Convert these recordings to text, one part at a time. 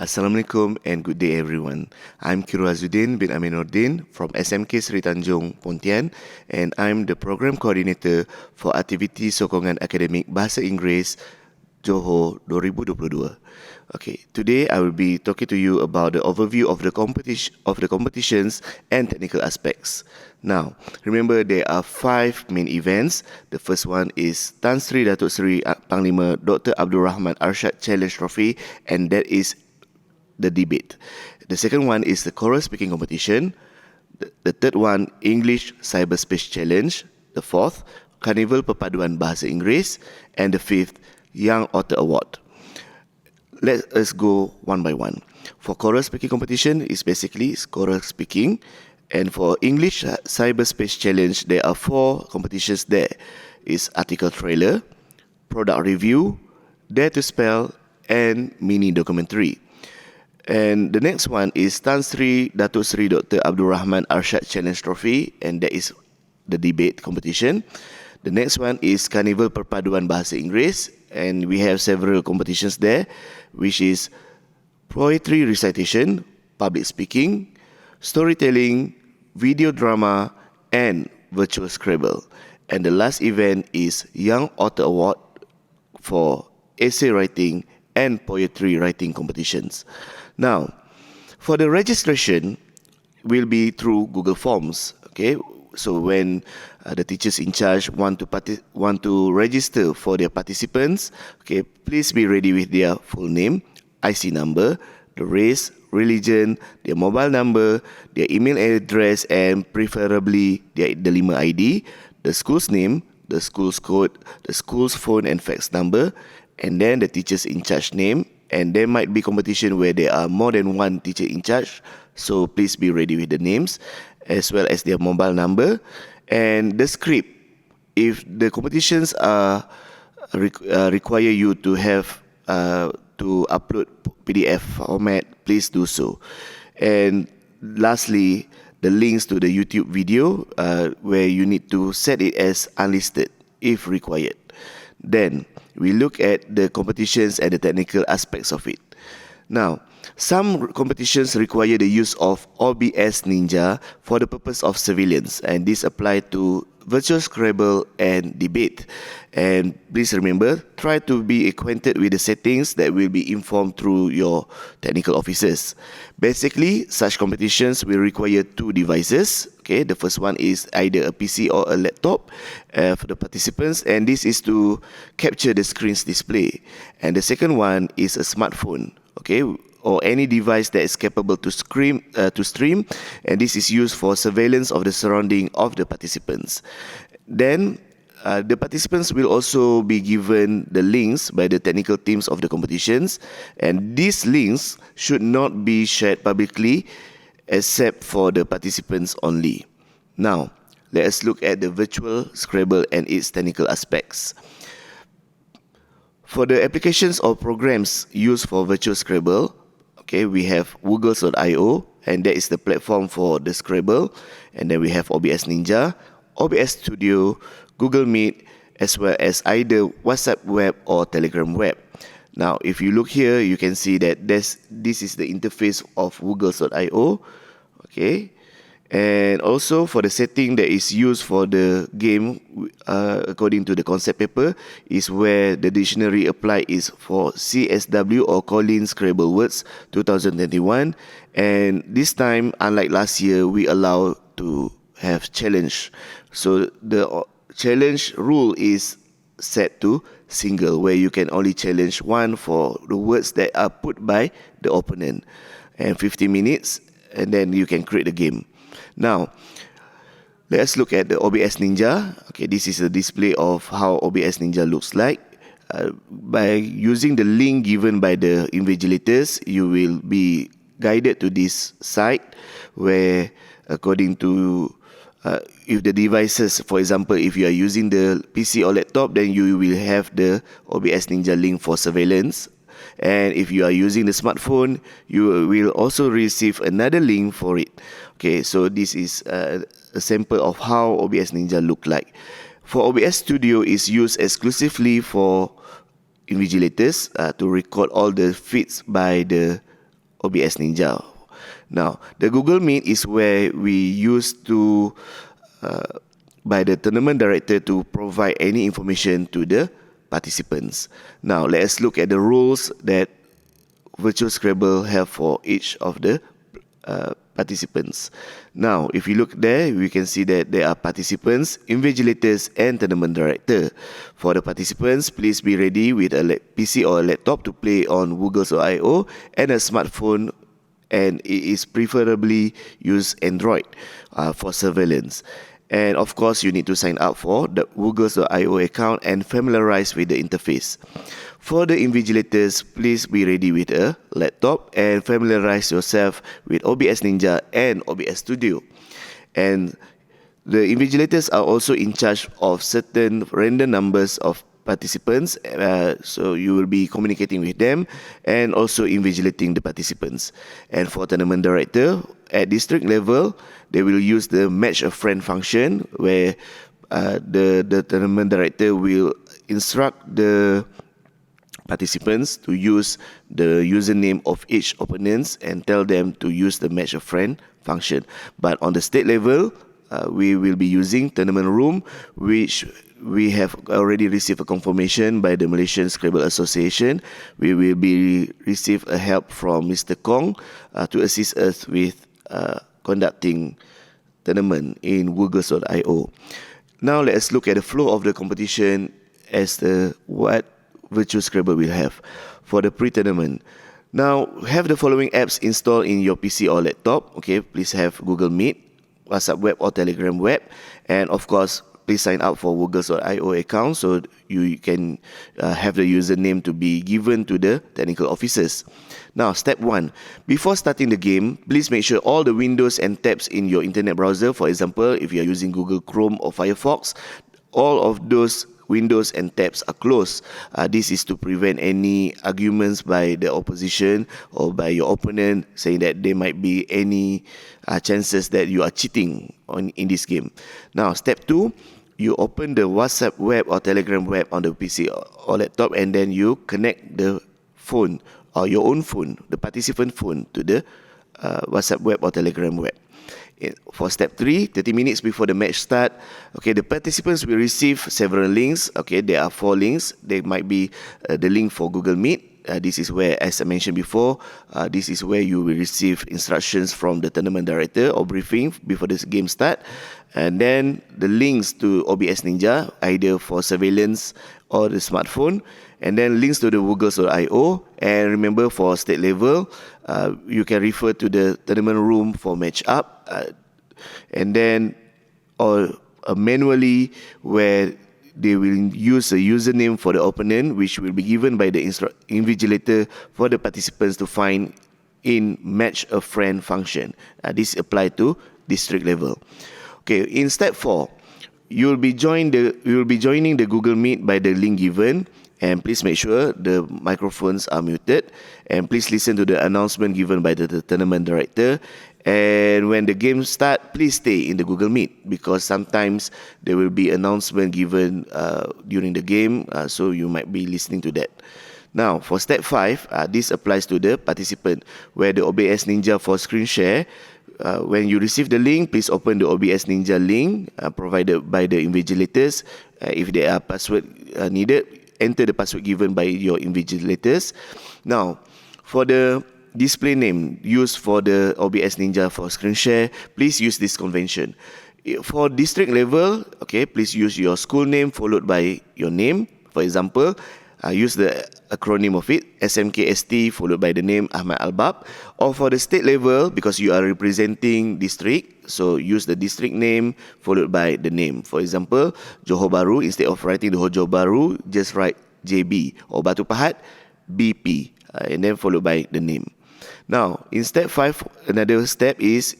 Assalamualaikum and good day everyone. I'm Khirul Azuddin bin Amir Noordin from SMK Seri Tanjung, Pontian, and I'm the Program Coordinator for Aktiviti Sokongan Akademik Bahasa Inggeris Johor 2022. Okay, today I will be talking to you about the overview of the competitions and technical aspects. Now, remember there are 5 main events. The first one is Tan Sri Datuk Seri Panglima Dr. Abdul Rahman Arshad Challenge Trophy, and that is the debate. The second one is the choral speaking competition. The third one, English Cyberspace Challenge. The fourth, Carnival Perpaduan Bahasa Inggeris. And the fifth, Young Author Award. Let us go one by one. For choral speaking competition, it's basically choral speaking. And for English Cyberspace Challenge, there are 4 competitions there. It's article trailer, product review, dare to spell, and mini documentary. And the next one is Tan Sri Datuk Seri Dr. Abdul Rahman Arshad Challenge Trophy, and that is the debate competition. The next one is Carnival Perpaduan Bahasa Inggeris, and we have several competitions there, which is poetry recitation, public speaking, storytelling, video drama, and virtual Scrabble. And the last event is Young Author Award for essay writing and poetry writing competitions. Now, for the registration, will be through Google Forms. Okay, so when the teachers in charge want to register for their participants, okay, please be ready with their full name, IC number, the race, religion, their mobile number, their email address, and preferably the Lima ID, the school's name, the school's code, the school's phone and fax number, and then the teacher's in charge name. And there might be competition where there are more than one teacher in charge, so please be ready with the names as well as their mobile number and the script. If the competitions are require you to have to upload PDF format, please do so. And lastly, the links to the YouTube video where you need to set it as unlisted if required. Then we look at the competitions and the technical aspects of it. Now, some competitions require the use of OBS Ninja for the purpose of surveillance, and this apply to virtual Scrabble and debate. And please remember, try to be acquainted with the settings that will be informed through your technical officers. Basically, such competitions will require 2 devices. Okay, the first one is either a PC or a laptop for the participants, and this is to capture the screen's display. And the second one is a smartphone. Okay, or any device that is capable to stream, and this is used for surveillance of the surrounding of the participants. Then the participants will also be given the links by the technical teams of the competitions, and these links should not be shared publicly except for the participants only. Now, let us look at the virtual Scrabble and its technical aspects. For the applications or programs used for virtual Scrabble, okay, we have Woogles.io, and that is the platform for the Scrabble. And then we have OBS Ninja, OBS Studio, Google Meet, as well as either WhatsApp Web or Telegram Web. Now, if you look here, you can see that this is the interface of Woogles.io. Okay, and also for the setting that is used for the game, according to the concept paper, is where the dictionary apply is for CSW or Collins Scrabble Words 2021. And this time, unlike last year, we allow to have challenge. So the challenge rule is set to single, where you can only challenge one for the words that are put by the opponent, and 50 minutes, and then you can create the game. Now, let's look at the OBS Ninja. Okay, this is a display of how OBS Ninja looks like. By using the link given by the invigilators, you will be guided to this site where, according to if the devices, for example, if you are using the PC or laptop, then you will have the OBS Ninja link for surveillance. And if you are using the smartphone, you will also receive another link for it. Okay, so this is a sample of how OBS Ninja look like. For OBS Studio is used exclusively for invigilators to record all the feeds by the OBS Ninja. Now, the Google Meet is where we used to by the tournament director to provide any information to the participants. Now, let's look at the rules that Virtual Scrabble have for each of the participants. Now, if you look there, we can see that there are participants, invigilators, and tournament director. For the participants, please be ready with a PC or a laptop to play on Woogles.io and a smartphone, and it is preferably use Android for surveillance. And of course, you need to sign up for the Woogles.io account and familiarize with the interface. For the invigilators, please be ready with a laptop and familiarize yourself with OBS Ninja and OBS Studio. And the invigilators are also in charge of certain random numbers of participants, so you will be communicating with them and also invigilating the participants. And for tournament director, at district level, they will use the match a friend function where the tournament director will instruct the participants to use the username of each opponents and tell them to use the match a friend function. But on the state level, we will be using tournament room, which we have already received a confirmation by the Malaysian Scrabble Association. We will be receive a help from Mr. Kong to assist us with conducting tournament in Woogles.io. Now let's look at the flow of the competition as the what Virtual Scrabble will have for the pre-tournament. Now, have the following apps installed in your PC or laptop. Okay, please have Google Meet, WhatsApp web or Telegram web, and of course, please sign up for Woogles.io account so you can have the username to be given to the technical officers. Now, step 1. Before starting the game, please make sure all the windows and tabs in your internet browser, for example, if you are using Google Chrome or Firefox, all of those windows and tabs are closed. This is to prevent any arguments by the opposition or by your opponent saying that there might be any chances that you are cheating in this game. Now, step 2, you open the WhatsApp web or Telegram web on the PC or laptop, and then you connect the phone or your own phone, the participant phone, to the WhatsApp web or Telegram web. For step 3, 30 minutes before the match start, okay, the participants will receive several links. Okay, there are 4 links. There might be the link for Google Meet. This is where, as I mentioned before, this is where you will receive instructions from the tournament director or briefing before the game start. And then the links to OBS Ninja, either for surveillance or the smartphone. And then links to the Woogles.io. And remember, for state level, you can refer to the tournament room for match up. And then, or manually, where they will use a username for the opponent, which will be given by the invigilator for the participants to find in match a friend function. This applies to district level. Okay, in step 4, you will be joining the Google Meet by the link given, and please make sure the microphones are muted, and please listen to the announcement given by the tournament director. And when the game starts, please stay in the Google Meet, because sometimes there will be announcement given during the game, so you might be listening to that. Now, for step 5, this applies to the participant, where the OBS Ninja for screen share. When you receive the link, please open the OBS Ninja link provided by the invigilators. If there are password needed, enter the password given by your invigilators. Now, for the display name used for the OBS Ninja for screen share, please use this convention. For district level, okay, please use your school name followed by your name. For example, use the acronym of it, SMKST followed by the name Ahmad Albab. Or for the state level, because you are representing district, so use the district name followed by the name. For example, Johor Bahru, instead of writing the Johor Bahru, just write JB. Or Batu Pahat, BP, and then followed by the name. Now, in step 5, another step is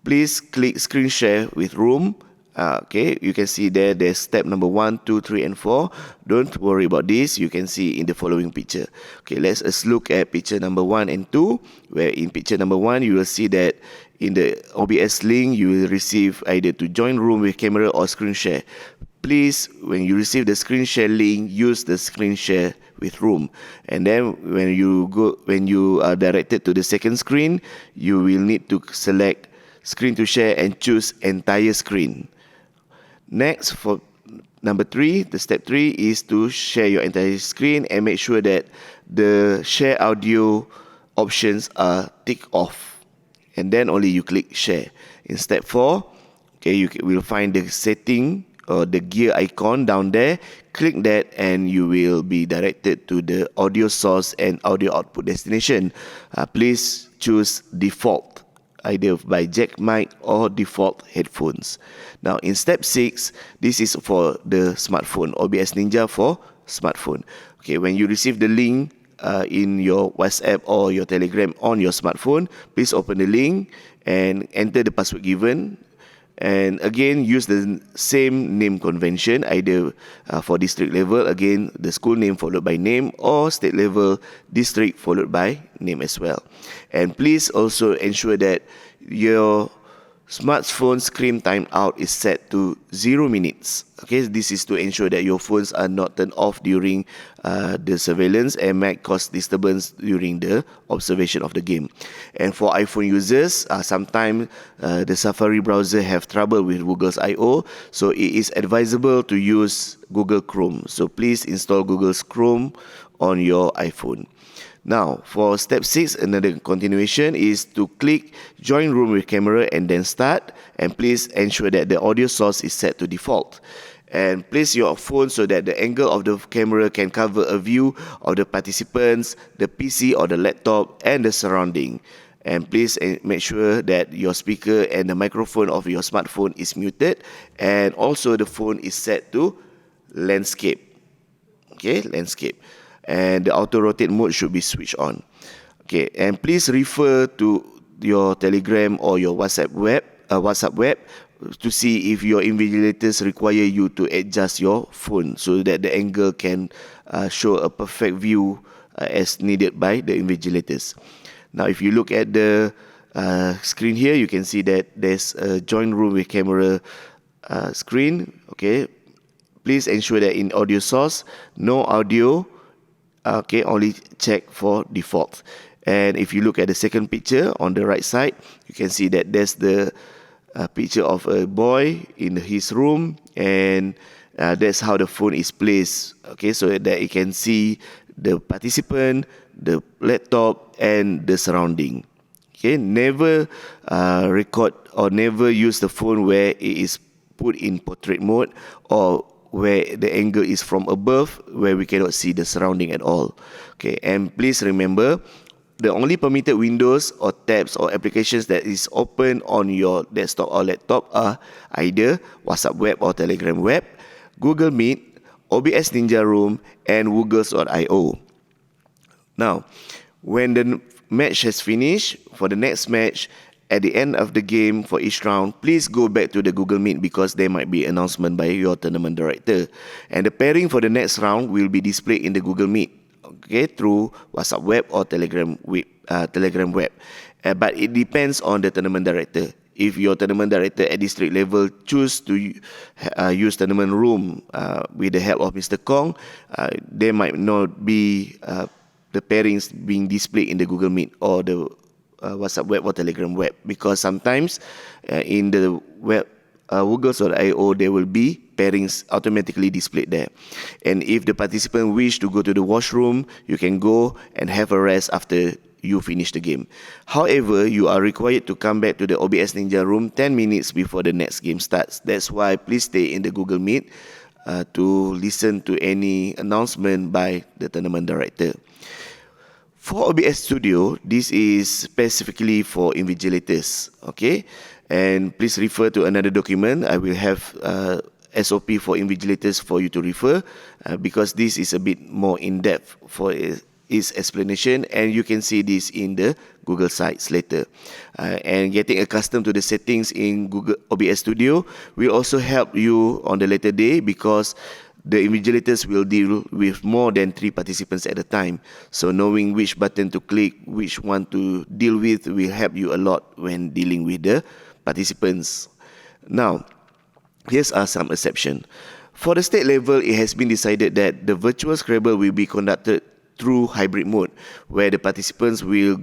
please click screen share with room. Okay, you can see there's step number 1, 2, 3, and 4. Don't worry about this. You can see in the following picture. Okay, let's look at picture number 1 and 2, where in picture number 1, you will see that in the OBS link, you will receive either to join room with camera or screen share. please, when you receive the screen share link, use the screen share with room. And then when you are directed to the second screen, you will need to select screen to share and choose entire screen. Next, for number 3, the step 3 is to share your entire screen and make sure that the share audio options are ticked off. And then only you click share. In step 4, okay, you will find the setting or the gear icon down there. Click that and you will be directed to the audio source and audio output destination. Please choose default, either by jack mic or default headphones. Now in step 6, this is for the smartphone, OBS Ninja for smartphone. Okay, when you receive the link in your WhatsApp or your Telegram on your smartphone, please open the link and enter the password given. And again, use the same name convention, either for district level, again, the school name followed by name, or state level, district followed by name as well. And please also ensure that your smartphone screen timeout is set to 0 minutes. Okay, this is to ensure that your phones are not turned off during the surveillance and might cause disturbance during the observation of the game. And for iPhone users, sometimes the Safari browser have trouble with Google's I/O, so it is advisable to use Google Chrome. So please install Google's Chrome on your iPhone. Now, for step 6, another continuation is to click join room with camera and then start. And please ensure that the audio source is set to default. And place your phone so that the angle of the camera can cover a view of the participants, the PC or the laptop, and the surrounding. And please make sure that your speaker and the microphone of your smartphone is muted. And also the phone is set to landscape. Okay, landscape. And the auto rotate mode should be switched on. Okay, and please refer to your Telegram or your WhatsApp web to see if your invigilators require you to adjust your phone so that the angle can show a perfect view as needed by the invigilators. Now, if you look at the screen here, you can see that there's a join room with camera screen. Okay, please ensure that in audio source, no audio. Okay, only check for default. And if you look at the second picture on the right side, you can see that there's the picture of a boy in his room, and that's how the phone is placed. Okay, so that it can see the participant, the laptop, and the surrounding. Okay, never record or never use the phone where it is put in portrait mode or where the angle is from above, where we cannot see the surrounding at all. Okay, and please remember, the only permitted windows or tabs or applications that is open on your desktop or laptop are either WhatsApp web or Telegram web, Google Meet, OBS Ninja Room, and Woogles.io. Now, when the match has finished, for the next match, at the end of the game for each round, please go back to the Google Meet because there might be announcement by your tournament director. And the pairing for the next round will be displayed in the Google Meet, okay, through WhatsApp web or Telegram web. But it depends on the tournament director. If your tournament director at district level choose to use tournament room with the help of Mr. Kong, there might not be the pairings being displayed in the Google Meet or the WhatsApp web or Telegram web, because sometimes in the web Woogles.io there will be pairings automatically displayed there. And if the participant wish to go to the washroom, you can go and have a rest after you finish the game. However, you are required to come back to the OBS Ninja Room 10 minutes before the next game starts. That's why please stay in the Google Meet to listen to any announcement by the tournament director. For OBS Studio, this is specifically for invigilators, okay? And please refer to another document. I will have SOP for invigilators for you to refer because this is a bit more in-depth for its explanation, and you can see this in the Google sites later. And getting accustomed to the settings in Google OBS Studio will also help you on the later day because the invigilators will deal with more than 3 participants at a time. So knowing which button to click, which one to deal with will help you a lot when dealing with the participants. Now, here's some exceptions. For the state level, it has been decided that the virtual Scrabble will be conducted through hybrid mode, where the participants will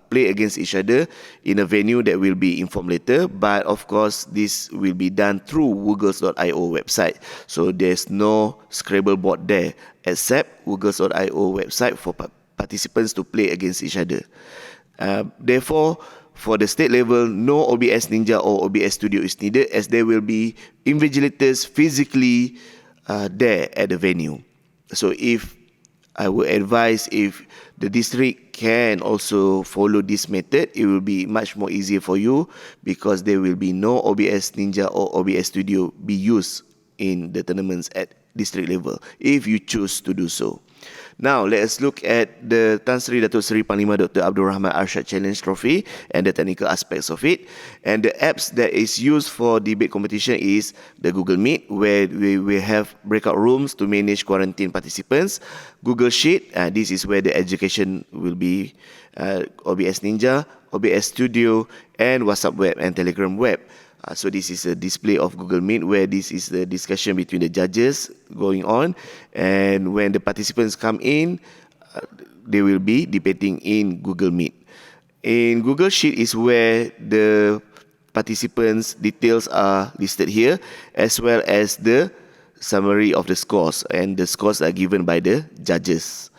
play against each other in a venue that will be informed later. But of course, this will be done through woogles.io website. So there's no Scrabble board there, except woogles.io website for participants to play against each other. Therefore, for the state level, no OBS Ninja or OBS Studio is needed, as there will be invigilators physically there at the venue. So if I would advise, if the district can also follow this method, it will be much more easier for you, because there will be no OBS Ninja or OBS Studio be used in the tournaments at district level, if you choose to do so. Now, let us look at the Tan Sri Datuk Seri Panglima Dr. Abdul Rahman Arshad Challenge Trophy and the technical aspects of it. And the apps that is used for debate competition is the Google Meet, where we will have breakout rooms to manage quarantine participants. Google Sheet, this is where the education will be, OBS Ninja, OBS Studio, and WhatsApp Web and Telegram Web. So this is a display of Google Meet, where this is the discussion between the judges going on, and when the participants come in, they will be debating in Google Meet. In Google Sheet is where the participants' details are listed here, as well as the summary of the scores, and the scores are given by the judges.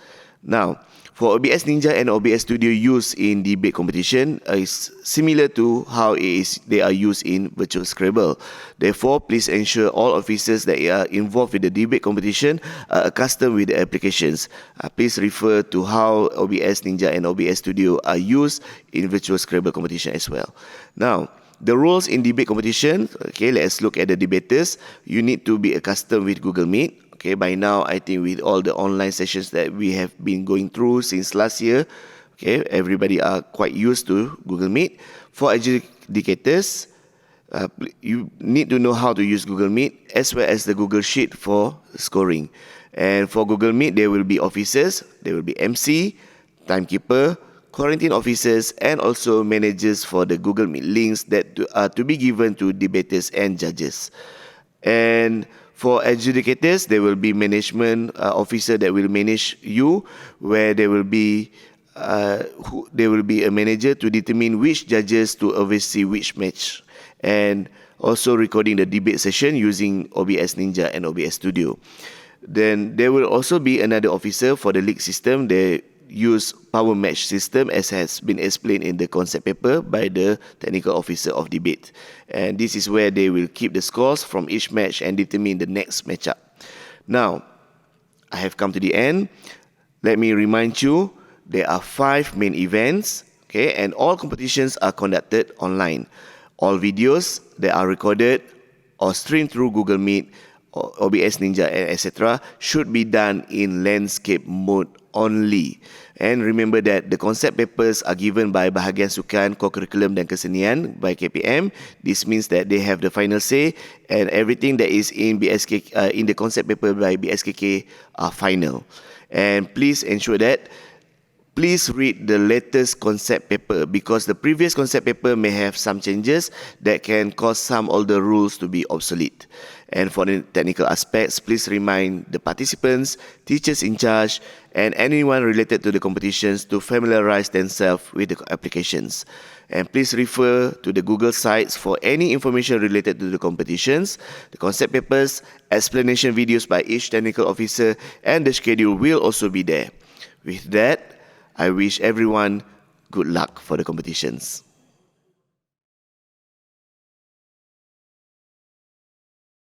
Now, for OBS Ninja and OBS Studio used in debate competition is similar to how they are used in virtual Scrabble. Therefore, please ensure all officers that are involved with the debate competition are accustomed with the applications. Please refer to how OBS Ninja and OBS Studio are used in virtual Scrabble competition as well. Now, the rules in debate competition, okay, let's look at the debaters. You need to be accustomed with Google Meet. Okay, by now, I think with all the online sessions that we have been going through since last year, okay, everybody are quite used to Google Meet. For adjudicators, you need to know how to use Google Meet, as well as the Google Sheet for scoring. And for Google Meet, there will be officers, there will be MC, timekeeper, quarantine officers, and also managers for the Google Meet links that are to be given to debaters and judges. And for adjudicators, there will be management officer that will manage you, where there will be a manager to determine which judges to oversee which match, and also recording the debate session using OBS Ninja and OBS Studio. Then there will also be another officer for the league system. They use power match system, as has been explained in the concept paper by the technical officer of debate. And this is where they will keep the scores from each match and determine the next matchup. Now, I have come to the end. Let me remind you, there are 5 main events, okay, and all competitions are conducted online. All videos that are recorded or streamed through Google Meet, OBS Ninja, etc. should be done in landscape mode only. And remember that the concept papers are given by Bahagian Sukan, Co-Curriculum dan Kesenian by KPM. This means that they have the final say, and everything that is in in the concept paper by BSKK are final. And please ensure that please read the latest concept paper, because the previous concept paper may have some changes that can cause some older rules to be obsolete. And for the technical aspects, please remind the participants, teachers in charge, and anyone related to the competitions to familiarize themselves with the applications. And please refer to the Google sites for any information related to the competitions, the concept papers, explanation videos by each technical officer, and the schedule will also be there. With that, I wish everyone good luck for the competitions.